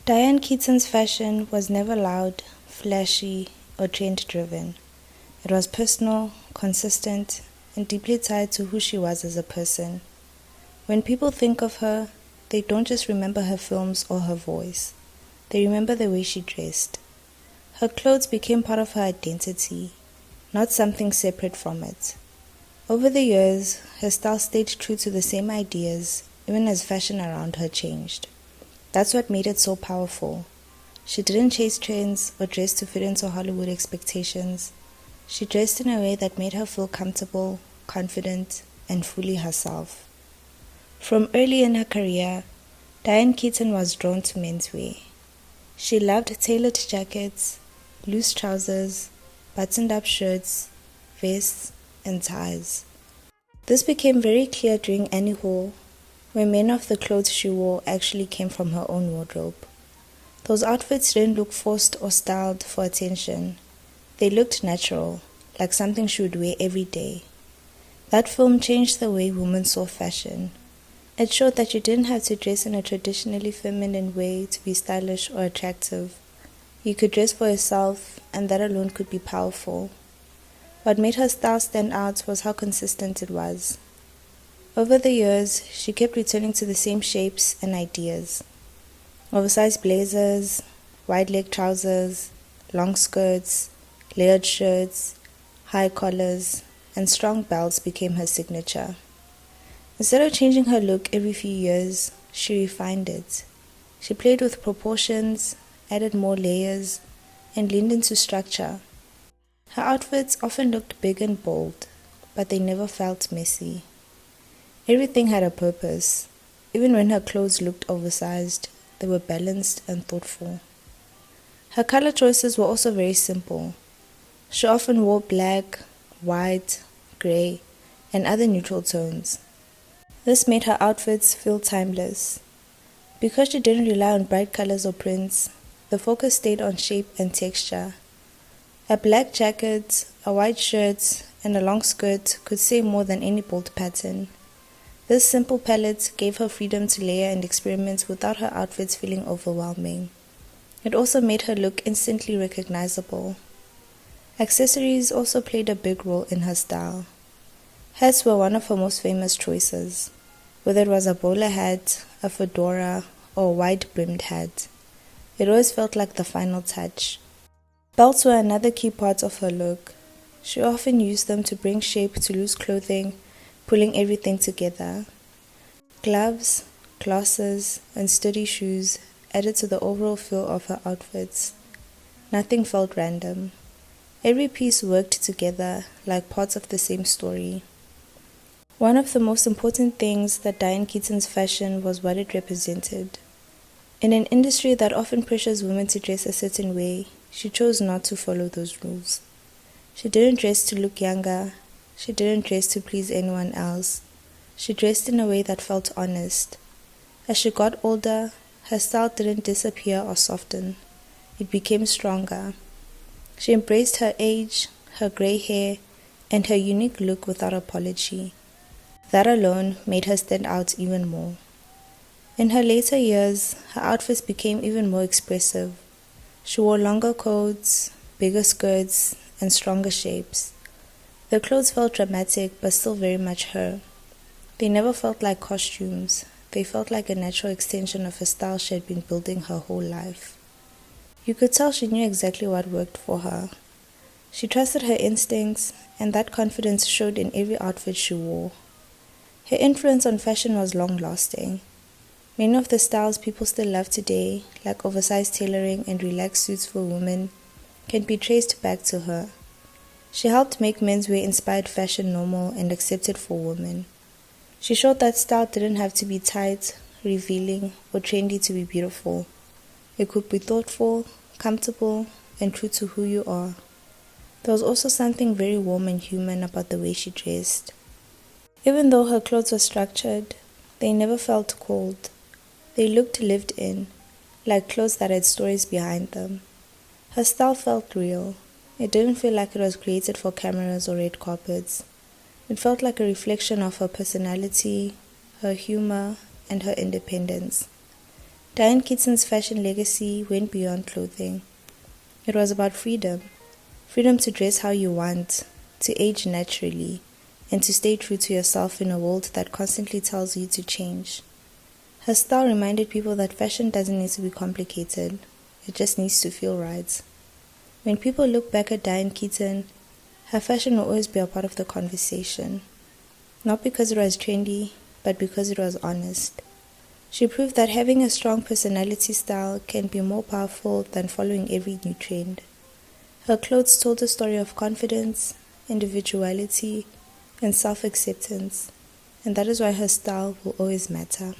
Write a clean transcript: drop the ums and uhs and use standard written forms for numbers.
Diane Keaton's fashion was never loud, flashy, or trend-driven. It was personal, consistent, and deeply tied to who she was as a person. When people think of her, they don't just remember her films or her voice. They remember the way she dressed. Her clothes became part of her identity, not something separate from it. Over the years, her style stayed true to the same ideas, even as fashion around her changed. That's what made it so powerful. She didn't chase trends or dress to fit into Hollywood expectations. She dressed in a way that made her feel comfortable, confident, and fully herself. From early in her career, Diane Keaton was drawn to menswear. She loved tailored jackets, loose trousers, buttoned-up shirts, vests, and ties. This became very clear during Annie Hall, where many of the clothes she wore actually came from her own wardrobe. Those outfits didn't look forced or styled for attention. They looked natural, like something she would wear every day. That film changed the way women saw fashion. It showed that you didn't have to dress in a traditionally feminine way to be stylish or attractive. You could dress for yourself, and that alone could be powerful. What made her style stand out was how consistent it was. Over the years, she kept returning to the same shapes and ideas. Oversized blazers, wide-leg trousers, long skirts, layered shirts, high collars, and strong belts became her signature. Instead of changing her look every few years, she refined it. She played with proportions, added more layers, and leaned into structure. Her outfits often looked big and bold, but they never felt messy. Everything had a purpose. Even when her clothes looked oversized, they were balanced and thoughtful. Her color choices were also very simple. She often wore black, white, gray, and other neutral tones. This made her outfits feel timeless. Because she didn't rely on bright colors or prints, the focus stayed on shape and texture. A black jacket, a white shirt, and a long skirt could say more than any bold pattern. This simple palette gave her freedom to layer and experiment without her outfits feeling overwhelming. It also made her look instantly recognizable. Accessories also played a big role in her style. Hats were one of her most famous choices, whether it was a bowler hat, a fedora, or a wide-brimmed hat. It always felt like the final touch. Belts were another key part of her look. She often used them to bring shape to loose clothing, pulling everything together. Gloves, glasses, and sturdy shoes added to the overall feel of her outfits. Nothing felt random. Every piece worked together like parts of the same story. One of the most important things that Diane Keaton's fashion was what it represented. In an industry that often pressures women to dress a certain way, she chose not to follow those rules. She didn't dress to look younger. She didn't dress to please anyone else. She dressed in a way that felt honest. As she got older, her style didn't disappear or soften. It became stronger. She embraced her age, her gray hair, and her unique look without apology. That alone made her stand out even more. In her later years, her outfits became even more expressive. She wore longer coats, bigger skirts, and stronger shapes. The clothes felt dramatic but still very much her. They never felt like costumes. They felt like a natural extension of a style she had been building her whole life. You could tell she knew exactly what worked for her. She trusted her instincts, and that confidence showed in every outfit she wore. Her influence on fashion was long-lasting. Many of the styles people still love today, like oversized tailoring and relaxed suits for women, can be traced back to her. She helped make menswear-inspired fashion normal and accepted for women. She showed that style didn't have to be tight, revealing, or trendy to be beautiful. It could be thoughtful, comfortable, and true to who you are. There was also something very warm and human about the way she dressed. Even though her clothes were structured, they never felt cold. They looked lived in, like clothes that had stories behind them. Her style felt real. It didn't feel like it was created for cameras or red carpets. It felt like a reflection of her personality, her humor, and her independence. Diane Keaton's fashion legacy went beyond clothing. It was about freedom. Freedom to dress how you want, to age naturally, and to stay true to yourself in a world that constantly tells you to change. Her style reminded people that fashion doesn't need to be complicated. It just needs to feel right. When people look back at Diane Keaton, her fashion will always be a part of the conversation. Not because it was trendy, but because it was honest. She proved that having a strong personality style can be more powerful than following every new trend. Her clothes told a story of confidence, individuality, and self-acceptance, and that is why her style will always matter.